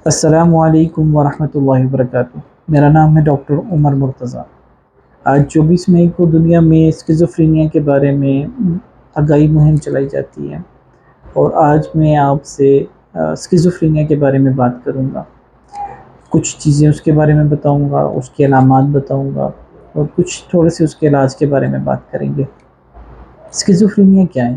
السلام علیکم ورحمۃ اللہ وبرکاتہ۔ میرا نام ہے ڈاکٹر عمر مرتضیٰ۔ آج 24 مئی کو دنیا میں اسکیزوفرینیا کے بارے میں آگاہی مہم چلائی جاتی ہے، اور آج میں آپ سے اسکیزوفرینیا کے بارے میں بات کروں گا۔ کچھ چیزیں اس کے بارے میں بتاؤں گا، اس کے علامات بتاؤں گا، اور کچھ تھوڑے سے اس کے علاج کے بارے میں بات کریں گے۔ اسکیزوفرینیا کیا ہے؟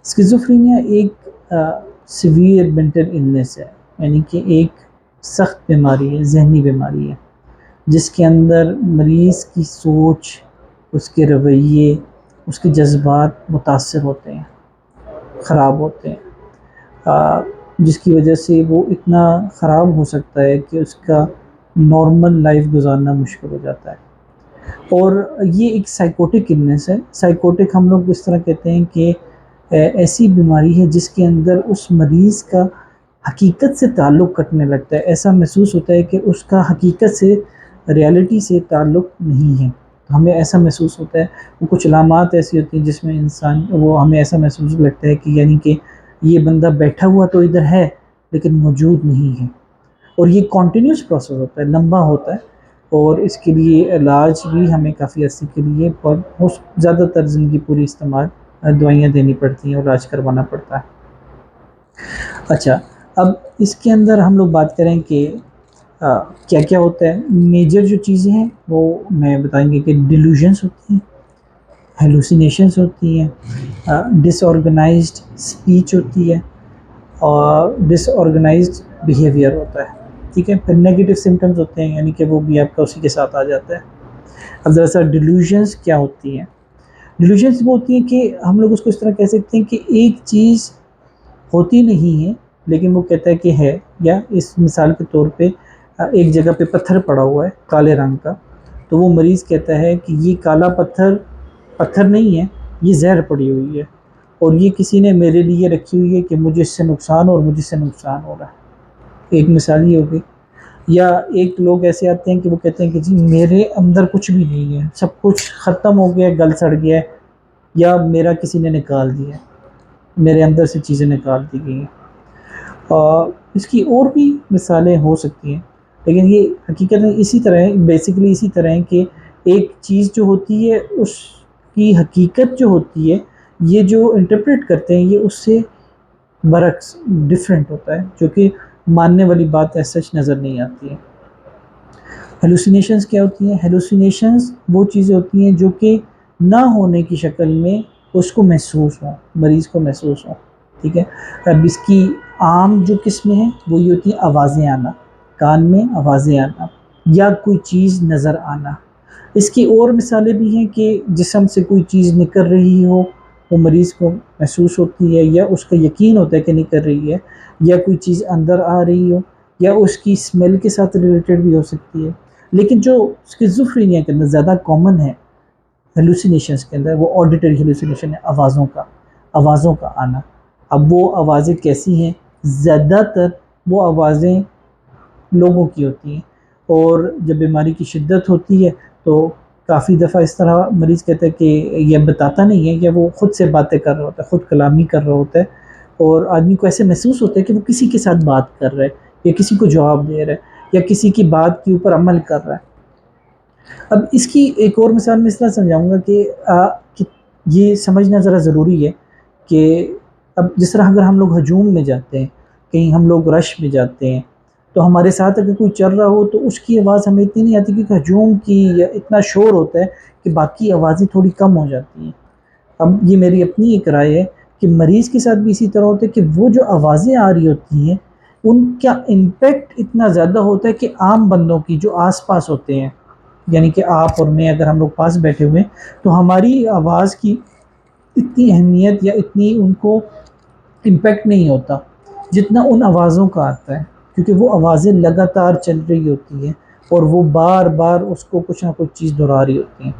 اسکیزوفرینیا ایک سیویئر مینٹل النیس ہے، یعنی کہ ایک سخت بیماری ہے، ذہنی بیماری ہے، جس کے اندر مریض کی سوچ، اس کے رویے، اس کے جذبات متاثر ہوتے ہیں، خراب ہوتے ہیں، جس کی وجہ سے وہ اتنا خراب ہو سکتا ہے کہ اس کا نارمل لائف گزارنا مشکل ہو جاتا ہے۔ اور یہ ایک سائیکوٹک النیس ہے۔ سائیکوٹک ہم لوگ اس طرح کہتے ہیں کہ ایسی بیماری ہے جس کے اندر اس مریض کا حقیقت سے تعلق کٹنے لگتا ہے، ایسا محسوس ہوتا ہے کہ اس کا حقیقت سے، ریالٹی سے تعلق نہیں ہے، تو ہمیں ایسا محسوس ہوتا ہے۔ وہ کچھ علامات ایسی ہوتی ہیں جس میں ہمیں ایسا محسوس لگتا ہے کہ یعنی کہ یہ بندہ بیٹھا ہوا تو ادھر ہے لیکن موجود نہیں ہے، اور یہ کنٹینیوس پروسیس ہوتا ہے، لمبا ہوتا ہے، اور اس کے لیے علاج بھی ہمیں کافی عرصے کے لیے اور زیادہ تر زندگی پوری دوائیاں دینی پڑتی ہیں اور علاج کروانا پڑتا ہے۔ اچھا، اب اس کے اندر ہم لوگ بات کریں کہ کیا کیا ہوتا ہے۔ میجر جو چیزیں ہیں وہ میں بتائیں گے کہ ڈیلوژنس ہوتی ہیں، ہیلوسینیشنس ہوتی ہیں، ڈس آرگنائزڈ اسپیچ ہوتی ہے، اور ڈس آرگنائزڈ بیہیویئر ہوتا ہے، ٹھیک ہے۔ پھر نیگیٹو سمٹمز ہوتے ہیں، یعنی کہ وہ بھی آپ کا اسی کے ساتھ آ جاتا ہے۔ اب ذرا ڈیلوژنس کیا ہوتی ہیں؟ ڈیلوژنس وہ ہوتی ہیں کہ ہم لوگ اس کو اس طرح کہہ سکتے ہیں کہ ایک چیز ہوتی نہیں ہے لیکن وہ کہتا ہے کہ ہے، یا اس مثال کے طور پہ ایک جگہ پہ پتھر پڑا ہوا ہے کالے رنگ کا، تو وہ مریض کہتا ہے کہ یہ کالا پتھر پتھر نہیں ہے، یہ زہر پڑی ہوئی ہے، اور یہ کسی نے میرے لیے رکھی ہوئی ہے کہ مجھے اس سے نقصان اور مجھے اس سے نقصان ہو رہا ہے۔ ایک مثال یہ ہوگی۔ یا ایک لوگ ایسے آتے ہیں کہ وہ کہتے ہیں کہ جی میرے اندر کچھ بھی نہیں ہے، سب کچھ ختم ہو گیا ہے، گل سڑ گیا ہے، یا میرا کسی نے نکال دیا ہے، میرے اندر سے چیزیں نکال دی گئی ہیں۔ اس کی اور بھی مثالیں ہو سکتی ہیں، لیکن یہ حقیقت میں اسی طرح ہے، بیسیکلی اسی طرح ہے کہ ایک چیز جو ہوتی ہے اس کی حقیقت جو ہوتی ہے، یہ جو انٹرپریٹ کرتے ہیں یہ اس سے برعکس ڈفرینٹ ہوتا ہے، جو کہ ماننے والی بات ایس سچ نظر نہیں آتی ہے۔ ہیلوسینیشنز کیا ہوتی ہیں؟ ہیلوسینیشنز وہ چیزیں ہوتی ہیں جو کہ نہ ہونے کی شکل میں اس کو محسوس ہوں، مریض کو محسوس ہوں، ٹھیک ہے۔ اب اس کی عام جو قسمیں ہیں وہ یہ ہوتی ہیں: آوازیں آنا، کان میں آوازیں آنا، یا کوئی چیز نظر آنا۔ اس کی اور مثالیں بھی ہیں کہ جسم سے کوئی چیز نکل رہی ہو، وہ مریض کو محسوس ہوتی ہے، یا اس کا یقین ہوتا ہے کہ نکل رہی ہے، یا کوئی چیز اندر آ رہی ہو، یا اس کی اسمیل کے ساتھ ریلیٹڈ بھی ہو سکتی ہے۔ لیکن جو اسکیزوفرینیا کے اندر زیادہ کامن ہے ہیلوسینیشنز کے اندر، وہ آڈیٹری ہیلوسینیشن ہے، آوازوں کا آنا۔ اب وہ آوازیں کیسی ہیں؟ زیادہ تر وہ آوازیں لوگوں کی ہوتی ہیں، اور جب بیماری کی شدت ہوتی ہے تو کافی دفعہ اس طرح مریض کہتا ہے کہ یہ بتاتا نہیں ہے، یا وہ خود سے باتیں کر رہا ہوتا ہے، خود کلامی کر رہا ہوتا ہے، اور آدمی کو ایسے محسوس ہوتا ہے کہ وہ کسی کے ساتھ بات کر رہا ہے، یا کسی کو جواب دے رہا ہے، یا کسی کی بات کے اوپر عمل کر رہا ہے۔ اب اس کی ایک اور مثال میں اس طرح سمجھاؤں گا کہ یہ سمجھنا ذرا ضروری ہے کہ اب جس طرح اگر ہم لوگ ہجوم میں جاتے ہیں، کہیں ہم لوگ رش میں جاتے ہیں، تو ہمارے ساتھ اگر کوئی چل رہا ہو تو اس کی آواز ہمیں اتنی نہیں آتی، کیونکہ ہجوم کی اتنا شور ہوتا ہے کہ باقی آوازیں تھوڑی کم ہو جاتی ہیں۔ اب یہ میری اپنی ایک رائے ہے کہ مریض کے ساتھ بھی اسی طرح ہوتا ہے کہ وہ جو آوازیں آ رہی ہوتی ہیں ان کا امپیکٹ اتنا زیادہ ہوتا ہے کہ عام بندوں کی جو آس پاس ہوتے ہیں، یعنی کہ آپ اور میں اگر ہم لوگ پاس بیٹھے ہوئے ہیں تو ہماری آواز کی اتنی اہمیت یا اتنی ان کو امپیکٹ نہیں ہوتا جتنا ان آوازوں کا آتا ہے، کیونکہ وہ آوازیں لگاتار چل رہی ہوتی ہیں اور وہ بار بار اس کو کچھ نہ کچھ چیز دہرا رہی ہوتی ہیں،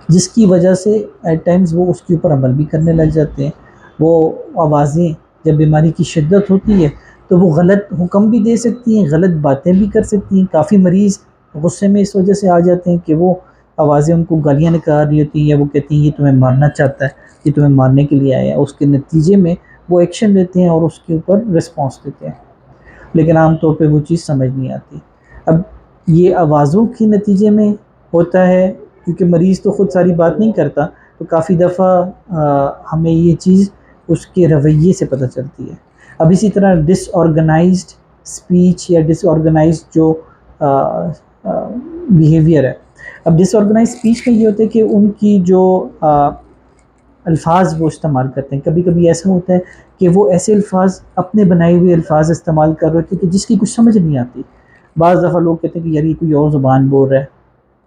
جس کی وجہ سے ایٹ ٹائمز وہ اس کے اوپر عمل بھی کرنے لگ جاتے ہیں۔ وہ آوازیں جب بیماری کی شدت ہوتی ہے تو وہ غلط حکم بھی دے سکتی ہیں، غلط باتیں بھی کر سکتی ہیں۔ کافی مریض غصے میں اس وجہ سے آ جاتے ہیں کہ وہ آوازیں ان کو گالیاں نکال رہی ہوتی ہیں، یا وہ کہتی ہیں یہ تمہیں مارنا چاہتا ہے، یہ تمہیں مارنے کے لیے آیا ہے، اس کے نتیجے میں وہ ایکشن لیتے ہیں اور اس کے اوپر رسپانس دیتے ہیں۔ لیکن عام طور پہ وہ چیز سمجھ نہیں آتی۔ اب یہ آوازوں کے نتیجے میں ہوتا ہے، کیونکہ مریض تو خود ساری بات نہیں کرتا، تو کافی دفعہ ہمیں یہ چیز اس کے رویے سے پتہ چلتی ہے۔ اب اسی طرح ڈس آرگنائزڈ اسپیچ یا ڈس آرگنائزڈ جو بیہیویئر ہے، اب ڈس آرگنائزڈ اسپیچ میں یہ ہوتا ہے کہ ان کی جو الفاظ وہ استعمال کرتے ہیں، کبھی کبھی ایسا ہوتا ہے کہ وہ ایسے الفاظ، اپنے بنائے ہوئے الفاظ استعمال کر رہے تھے کہ جس کی کچھ سمجھ نہیں آتی۔ بعض دفعہ لوگ کہتے ہیں کہ یار یہ کوئی اور زبان بول رہا ہے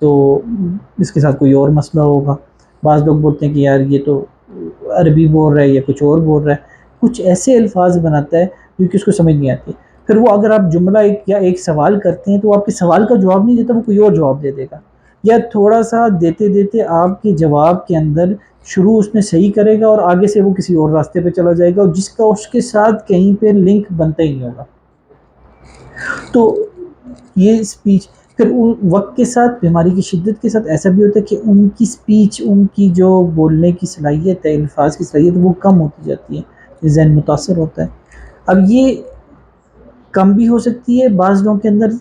تو اس کے ساتھ کوئی اور مسئلہ ہوگا۔ بعض لوگ بولتے ہیں کہ یار یہ تو عربی بول رہا ہے یا کچھ اور بول رہا ہے، کچھ ایسے الفاظ بناتا ہے جو کہ اس کو سمجھ نہیں آتی۔ پھر وہ اگر آپ جملہ ایک سوال کرتے ہیں تو وہ آپ کے سوال کا جواب نہیں دیتا، وہ کوئی اور جواب دے دے گا، یا تھوڑا سا دیتے دیتے آپ کے جواب کے اندر شروع اس نے صحیح کرے گا اور آگے سے وہ کسی اور راستے پہ چلا جائے گا، اور جس کا اس کے ساتھ کہیں پہ لنک بنتا ہی نہیں ہوگا۔ تو یہ اسپیچ پھر وقت کے ساتھ، بیماری کی شدت کے ساتھ ایسا بھی ہوتا ہے کہ ان کی اسپیچ، ان کی جو بولنے کی صلاحیت ہے، الفاظ کی صلاحیت، وہ کم ہوتی جاتی ہے، ذہن متاثر ہوتا ہے۔ اب یہ کم بھی ہو سکتی ہے، بعض لوگوں کے اندر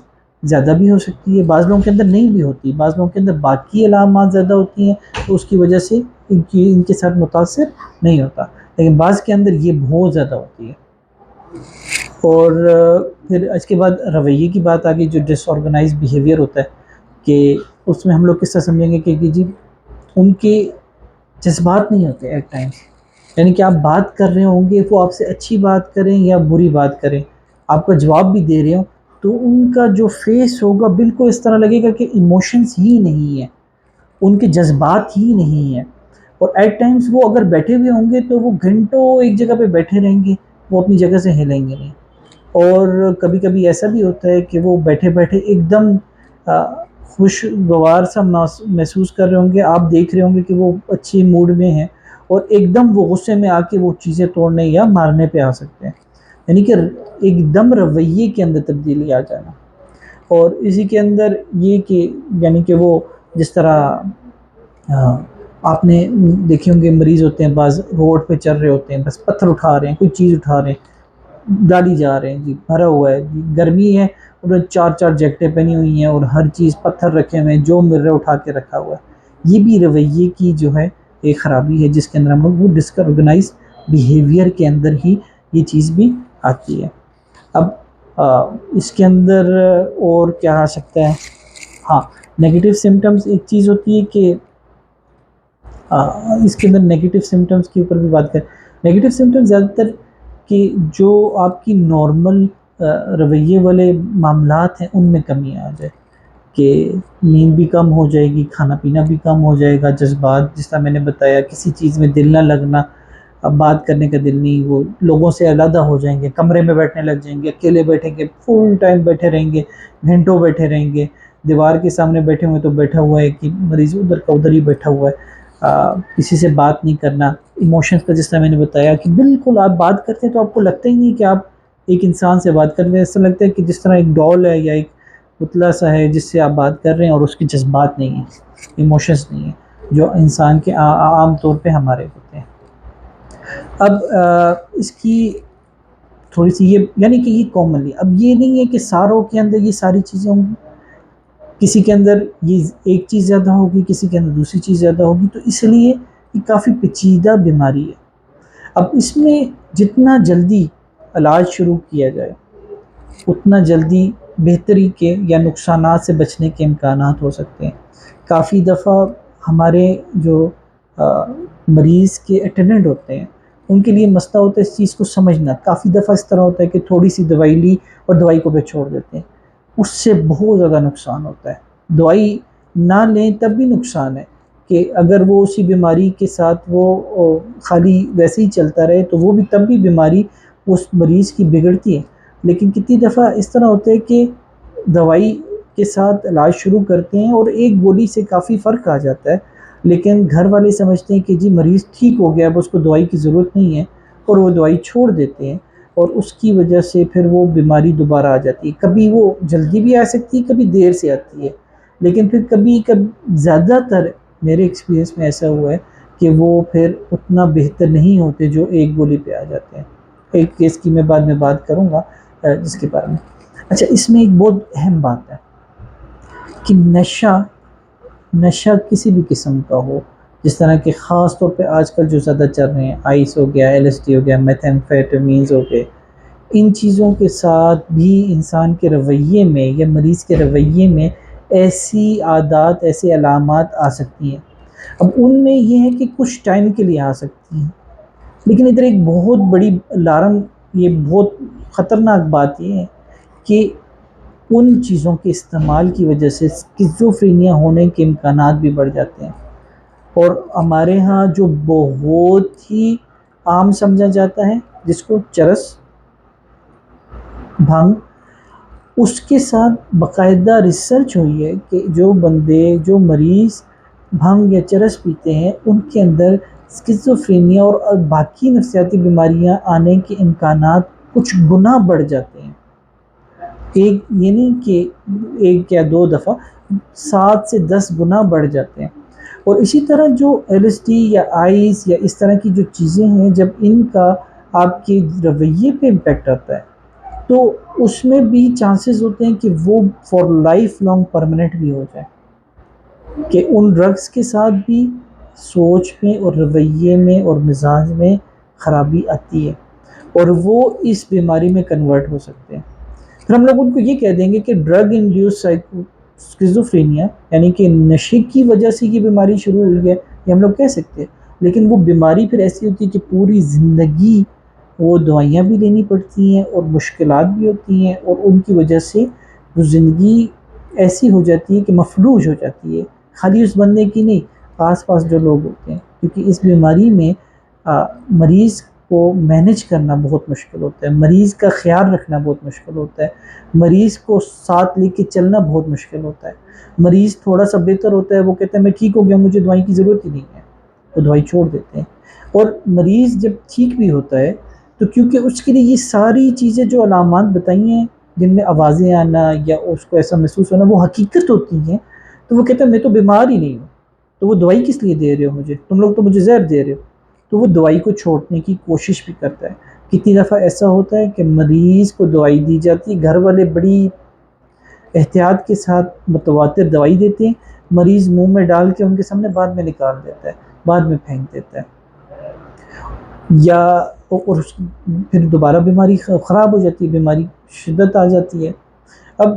زیادہ بھی ہو سکتی ہے، بعض لوگوں کے اندر نہیں بھی ہوتی، بعض لوگوں کے اندر باقی علامات زیادہ ہوتی ہیں تو اس کی وجہ سے ان کے ساتھ متاثر نہیں ہوتا، لیکن بعض کے اندر یہ بہت زیادہ ہوتی ہے۔ اور پھر اس کے بعد رویے کی بات آ گئی، جو ڈس آرگنائز بیہیویئر ہوتا ہے، کہ اس میں ہم لوگ کس طرح سمجھیں گے کہ جی ان کے جذبات نہیں ہوتے ایٹ ٹائمس، یعنی کہ آپ بات کر رہے ہوں گے، وہ آپ سے اچھی بات کریں یا بری بات کریں، آپ کا جواب بھی دے رہے ہوں، تو ان کا جو فیس ہوگا بالکل اس طرح لگے گا کہ ایموشنز ہی نہیں ہیں، ان کے جذبات ہی نہیں ہیں۔ اور ایٹ ٹائمس وہ اگر بیٹھے ہوئے ہوں گے تو وہ گھنٹوں ایک جگہ پہ بیٹھے رہیں گے، وہ اپنی جگہ سے ہلیں گے نہیں۔ اور کبھی کبھی ایسا بھی ہوتا ہے کہ وہ بیٹھے بیٹھے ایک دم خوشگوار سا محسوس کر رہے ہوں گے، آپ دیکھ رہے ہوں گے کہ وہ اچھے موڈ میں ہیں، اور ایک دم وہ غصے میں آ کے وہ چیزیں توڑنے یا مارنے پہ آ سکتے ہیں، یعنی کہ ایک دم رویے کے اندر تبدیلی آ جانا۔ اور اسی کے اندر یہ کہ یعنی کہ وہ جس طرح آپ نے دیکھے ہوں گے، مریض ہوتے ہیں بعض روڈ پہ چل رہے ہوتے ہیں، بس پتھر اٹھا رہے ہیں، کوئی چیز اٹھا رہے ہیں، ڈالی جا رہے ہیں، جی بھرا ہوا ہے، جی گرمی ہے، انہوں نے چار چار جیکٹیں پہنی ہوئی ہیں اور ہر چیز پتھر رکھے ہوئے ہیں، جو مل رہا ہے اٹھا کے رکھا ہوا ہے۔ یہ بھی رویے کی جو ہے ایک خرابی ہے، جس کے اندر ہم لوگ وہ ڈس آرگنائز بیہیویئر کے اندر ہی یہ چیز بھی آتی ہے۔ اب اس کے اندر اور کیا آ سکتا ہے؟ ہاں، نیگیٹو سمٹمز ایک چیز ہوتی ہے کہ اس کے اندر نیگیٹو سمٹمز کے اوپر بھی بات کریں۔ نیگیٹو سمٹمز زیادہ تر کہ جو آپ کی نارمل رویے والے معاملات ہیں ان میں کمی آ جائے، کہ نیند بھی کم ہو جائے گی، کھانا پینا بھی کم ہو جائے گا، جذبات جس طرح میں نے بتایا، کسی چیز میں دل نہ لگنا، اب بات کرنے کا دل نہیں، وہ لوگوں سے علیحدہ ہو جائیں گے، کمرے میں بیٹھنے لگ جائیں گے، اکیلے بیٹھیں گے، فل ٹائم بیٹھے رہیں گے، گھنٹوں بیٹھے رہیں گے، دیوار کے سامنے بیٹھے ہوئے تو بیٹھا ہوا ہے کہ مریض ادھر کا ادھر ہی بیٹھا ہوا ہے، کسی سے بات نہیں کرنا۔ ایموشنز کا جس طرح میں نے بتایا کہ بالکل آپ بات کرتے ہیں تو آپ کو لگتا ہی نہیں کہ آپ ایک انسان سے بات کر رہے ہیں، ایسا لگتا ہے کہ جس طرح ایک ڈال ہے یا ایک پتلا سا ہے جس سے آپ بات کر رہے ہیں، اور اس کے جذبات نہیں ہیں، ایموشنز نہیں ہیں جو انسان کے عام طور پہ ہمارے ہوتے ہیں۔ اب اس کی تھوڑی سی یہ یعنی کہ یہ کامنلی، اب یہ نہیں ہے کہ ساروں کے اندر یہ ساری چیزیں ہوں گی، کسی کے اندر یہ ایک چیز زیادہ ہوگی، کسی کے اندر دوسری چیز زیادہ ہوگی، تو اس لیے یہ کافی پیچیدہ بیماری ہے۔ اب اس میں جتنا جلدی علاج شروع کیا جائے اتنا جلدی بہتری کے یا نقصانات سے بچنے کے امکانات ہو سکتے ہیں۔ کافی دفعہ ہمارے جو مریض کے اٹینڈنٹ ہوتے ہیں ان کے لیے مسئلہ ہوتا ہے اس چیز کو سمجھنا۔ کافی دفعہ اس طرح ہوتا ہے کہ تھوڑی سی دوائی لی اور دوائی کو پہ چھوڑ دیتے ہیں، اس سے بہت زیادہ نقصان ہوتا ہے۔ دوائی نہ لیں تب بھی نقصان ہے، کہ اگر وہ اسی بیماری کے ساتھ وہ خالی ویسے ہی چلتا رہے تو وہ بھی تب بھی بیماری اس مریض کی بگڑتی ہے۔ لیکن کتنی دفعہ اس طرح ہوتا ہے کہ دوائی کے ساتھ علاج شروع کرتے ہیں اور ایک گولی سے کافی فرق آ جاتا ہے، لیکن گھر والے سمجھتے ہیں کہ جی مریض ٹھیک ہو گیا، اب اس کو دوائی کی ضرورت نہیں ہے، اور وہ دوائی چھوڑ دیتے ہیں، اور اس کی وجہ سے پھر وہ بیماری دوبارہ آ جاتی ہے۔ کبھی وہ جلدی بھی آ سکتی ہے، کبھی دیر سے آتی ہے، لیکن پھر کبھی زیادہ تر میرے ایکسپیرینس میں ایسا ہوا ہے کہ وہ پھر اتنا بہتر نہیں ہوتے جو ایک گولی پہ آ جاتے ہیں۔ ایک کیس کی میں بعد میں بات کروں گا، جس کے بارے میں. اچھا، اس میں ایک بہت اہم بات ہے کہ نشہ کسی بھی قسم کا ہو، جس طرح کہ خاص طور پہ آج کل جو زیادہ چل رہے ہیں، آئس ہو گیا، LSD ہو گیا، میتھمفیٹامینز ہو گئے، ان چیزوں کے ساتھ بھی انسان کے رویے میں یا مریض کے رویے میں ایسی عادات، ایسی علامات آ سکتی ہیں. اب ان میں یہ ہے کہ کچھ ٹائم کے لیے آ سکتی ہیں، لیکن ادھر ایک بہت بڑی الارم، یہ بہت خطرناک بات یہ ہے کہ ان چیزوں کے استعمال کی وجہ سے اسکیزوفرینیا ہونے کے امکانات بھی بڑھ جاتے ہیں. اور ہمارے ہاں جو بہت ہی عام سمجھا جاتا ہے، جس کو چرس، بھنگ، اس کے ساتھ باقاعدہ ریسرچ ہوئی ہے کہ جو مریض بھنگ یا چرس پیتے ہیں، ان کے اندر اسکیزوفرینیا اور باقی نفسیاتی بیماریاں آنے کے امکانات کچھ گنا بڑھ جاتے ہیں. ایک یہ نہیں کہ ایک یا دو دفعہ، 7 سے 10 گنا بڑھ جاتے ہیں. اور اسی طرح جو LSD یا آئس یا اس طرح کی جو چیزیں ہیں، جب ان کا آپ کے رویے پہ امپیکٹ آتا ہے تو اس میں بھی چانسز ہوتے ہیں کہ وہ فار لائف لانگ پرماننٹ بھی ہو جائے، کہ ان ڈرگس کے ساتھ بھی سوچ میں اور رویے میں اور مزاج میں خرابی آتی ہے، اور وہ اس بیماری میں کنورٹ ہو سکتے ہیں. پھر ہم لوگ ان کو یہ کہہ دیں گے کہ ڈرگ انڈیوس اسکیزوفرینیا، یعنی کہ نشے کی وجہ سے یہ بیماری شروع ہوئی ہے، یہ ہم لوگ کہہ سکتے ہیں. لیکن وہ بیماری پھر ایسی ہوتی ہے کہ پوری زندگی وہ دوائیاں بھی لینی پڑتی ہیں اور مشکلات بھی ہوتی ہیں، اور ان کی وجہ سے وہ زندگی ایسی ہو جاتی ہے کہ مفلوج ہو جاتی ہے. خالی اس بندے کی نہیں، آس پاس جو لوگ ہوتے ہیں، کیونکہ اس بیماری میں مریض کو مینج کرنا بہت مشکل ہوتا ہے، مریض کا خیال رکھنا بہت مشکل ہوتا ہے، مریض کو ساتھ لے کے چلنا بہت مشکل ہوتا ہے. مریض تھوڑا سا بہتر ہوتا ہے، وہ کہتا ہے میں ٹھیک ہو گیا، مجھے دوائی کی ضرورت ہی نہیں ہے، وہ دوائی چھوڑ دیتے ہیں. اور مریض جب ٹھیک بھی ہوتا ہے تو کیونکہ اس کے لیے یہ ساری چیزیں جو علامات بتائی ہیں، جن میں آوازیں آنا یا اس کو ایسا محسوس ہونا، وہ حقیقت ہوتی ہیں، تو وہ کہتا ہے میں تو بیمار ہی نہیں ہوں، تو وہ دوائی کس لیے دے رہے ہو مجھے، تم لوگ تو مجھے زہر دے رہے ہو. تو وہ دوائی کو چھوڑنے کی کوشش بھی کرتا ہے. کتنی دفعہ ایسا ہوتا ہے کہ مریض کو دوائی دی جاتی ہے، گھر والے بڑی احتیاط کے ساتھ متواتر دوائی دیتے ہیں، مریض منہ میں ڈال کے ان کے سامنے بعد میں نکال دیتا ہے، بعد میں پھینک دیتا ہے، یا اور پھر دوبارہ بیماری خراب ہو جاتی ہے، بیماری شدت آ جاتی ہے. اب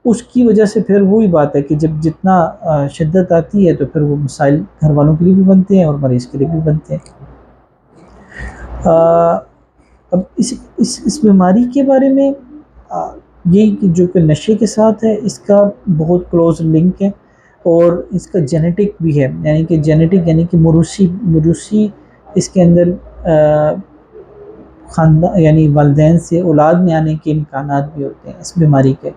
اس کی وجہ سے پھر وہی بات ہے کہ جب جتنا شدت آتی ہے تو پھر وہ مسائل گھر والوں کے لیے بھی بنتے ہیں اور مریض کے لیے بھی بنتے ہیں. اب اس بیماری کے بارے میں یہ کہ جو کہ نشے کے ساتھ ہے، اس کا بہت کلوز لنک ہے، اور اس کا جینیٹک بھی ہے، یعنی کہ جینیٹک یعنی کہ موروثی اس کے اندر خاندان یعنی والدین سے اولاد میں آنے کے امکانات بھی ہوتے ہیں اس بیماری کے.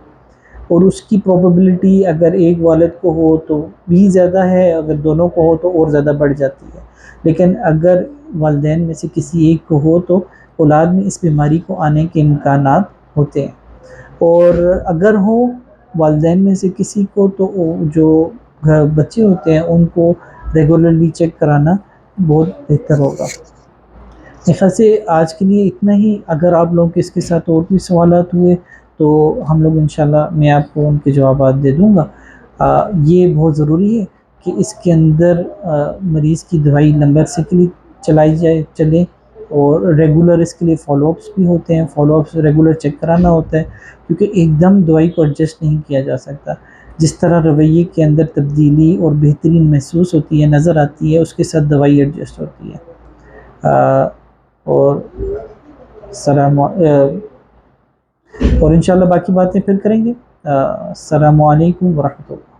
اور اس کی پروبیبلٹی اگر ایک والد کو ہو تو بھی زیادہ ہے، اگر دونوں کو ہو تو اور زیادہ بڑھ جاتی ہے. لیکن اگر والدین میں سے کسی ایک کو ہو تو اولاد میں اس بیماری کو آنے کے امکانات ہوتے ہیں. اور اگر ہو والدین میں سے کسی کو تو جو بچے ہوتے ہیں ان کو ریگولرلی چیک کرانا بہت بہتر ہوگا. میرے خیال سے آج کے لیے اتنا ہی. اگر آپ لوگوں کے اس کے ساتھ اور بھی سوالات ہوئے تو ہم لوگ انشاءاللہ میں آپ کو ان کے جوابات دے دوں گا. یہ بہت ضروری ہے کہ اس کے اندر مریض کی دوائی لمبے عرصے کے لیے چلے، اور ریگولر اس کے لیے فالو اپس بھی ہوتے ہیں، فالو اپس ریگولر چیک کرانا ہوتا ہے، کیونکہ ایک دم دوائی کو ایڈجسٹ نہیں کیا جا سکتا. جس طرح رویے کے اندر تبدیلی اور بہترین محسوس ہوتی ہے، نظر آتی ہے، اس کے ساتھ دوائی ایڈجسٹ ہوتی ہے. اور اور انشاءاللہ باقی باتیں پھر کریں گے. السلام علیکم ورحمۃ اللہ.